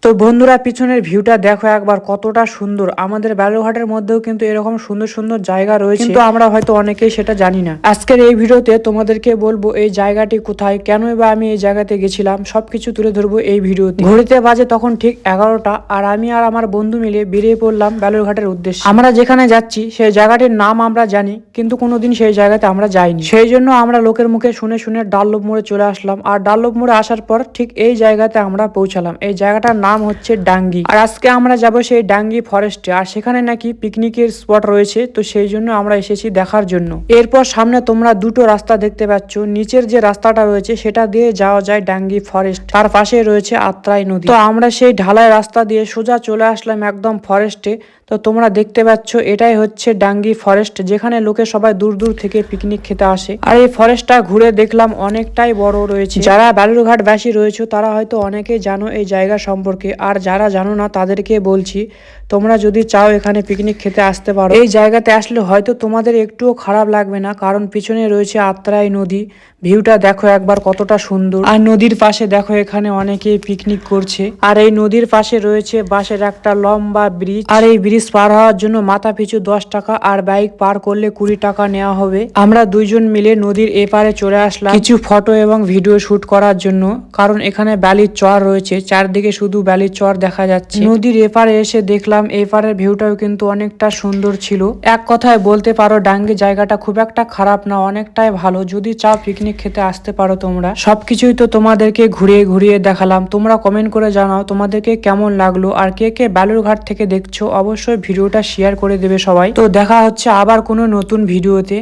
তো বন্ধুরা পিছনের ভিউটা দেখো একবার কতটা সুন্দর। আমাদের বালুরঘাটের মধ্যেও কিন্তু এরকম সুন্দর সুন্দর জায়গা রয়েছে, কিন্তু আমরা হয়তো অনেকেই সেটা জানি না। আজকের এই ভিডিওতে তোমাদেরকে বলবো এই জায়গাটি কোথায়, কেনই বা আমি এই জায়গাতে গেছিলাম, সবকিছু তুলে ধরবো এই ভিডিওতে। ঘড়িতে বাজে তখন ঠিক 11টা, আর আমি আর আমার বন্ধু মিলে বেরিয়ে পড়লাম বালুরঘাটের উদ্দেশ্যে। আমরা যেখানে যাচ্ছি সেই জায়গাটির নাম আমরা জানি, কিন্তু কোনোদিন সেই জায়গাতে আমরা যাইনি। সেই জন্য আমরা লোকের মুখে শুনে শুনে ডাল্লভ মোড়ে চলে আসলাম, আর ডাল্লভ মোড়ে আসার পর ঠিক এই জায়গাতে আমরা পৌঁছালাম। এই জায়গাটার নাম হচ্ছে ডাঙ্গি, আর আজকে আমরা যাব সেই ডাঙ্গি ফরেস্টে। আর সেখানে নাকি পিকনিকের স্পট রয়েছে, তো সেই জন্য আমরা এসেছি দেখার জন্য। এরপর সামনে তোমরা দুটো রাস্তা দেখতে পাচ্ছ। নিচের যে রাস্তাটা রয়েছে সেটা দিয়ে যাওয়া যায় ডাঙ্গি ফরেস্ট, তার পাশে রয়েছে আত্রাই নদী। তো আমরা সেই ঢালাই রাস্তা দিয়ে সোজা চলে আসলাম একদম ফরেস্টে। তো তোমরা দেখতে পাচ্ছ এটাই হচ্ছে ডাঙ্গি ফরেস্ট, যেখানে লোকে সবাই দূর দূর থেকে পিকনিক খেতে আসে। আর এই ফরেস্টটা ঘুরে দেখলাম অনেকটাই বড় রয়েছে। যারা বালুরঘাট বাসী রয়েছে তারা হয়তো অনেকেই জানো এই জায়গা সম্পর্কে, আর যারা জানো না তাদেরকে বলছি, তোমরা যদি চাও এখানে পিকনিক খেতে আসতে পারো। এই জায়গাতে আসলে হয়তো তোমাদের একটুও খারাপ লাগবে না, কারণ পিছনে রয়েছে আত্রাই নদী। ভিউটা দেখো একবার কতটা সুন্দর। আর নদীর পাশে দেখো এখানে অনেকেই পিকনিক করছে। আর এই নদীর পাশে রয়েছে বাঁশের একটা লম্বা ব্রিজ, আর এই ব্রিজ পার হওয়ার জন্য মাথা পিছু 10 টাকা, আর বাইক পার করলে 20 টাকা নেওয়া হবে। আমরা দুইজন মিলে নদীর এপারে চলে আসলাম কিছু ফটো এবং ভিডিও শুট করার জন্য, কারণ এখানে বালির চর রয়েছে, চারদিকে শুধু বালির চর দেখা যাচ্ছে। নদীর এপারে এসে দেখলাম এপারের ভিউটাও কিন্তু অনেকটা সুন্দর ছিল। এক কথায় বলতে পারো ডাঙ্গি জায়গাটা খুব একটা খারাপ না, অনেকটাই ভালো। যদি চাও পিকনিক খেতে আসতে পারো তোমরা। সবকিছুই তো তোমাদেরকে ঘুরিয়ে ঘুরিয়ে দেখালাম। তোমরা কমেন্ট করে জানাও তোমাদেরকে কেমন লাগলো, আর কে কে বালুরঘাট থেকে দেখছো অবশ্যই ভিডিওটা শেয়ার করে দেবে সবাই। তো দেখা হচ্ছে আবার কোনো নতুন ভিডিওতে।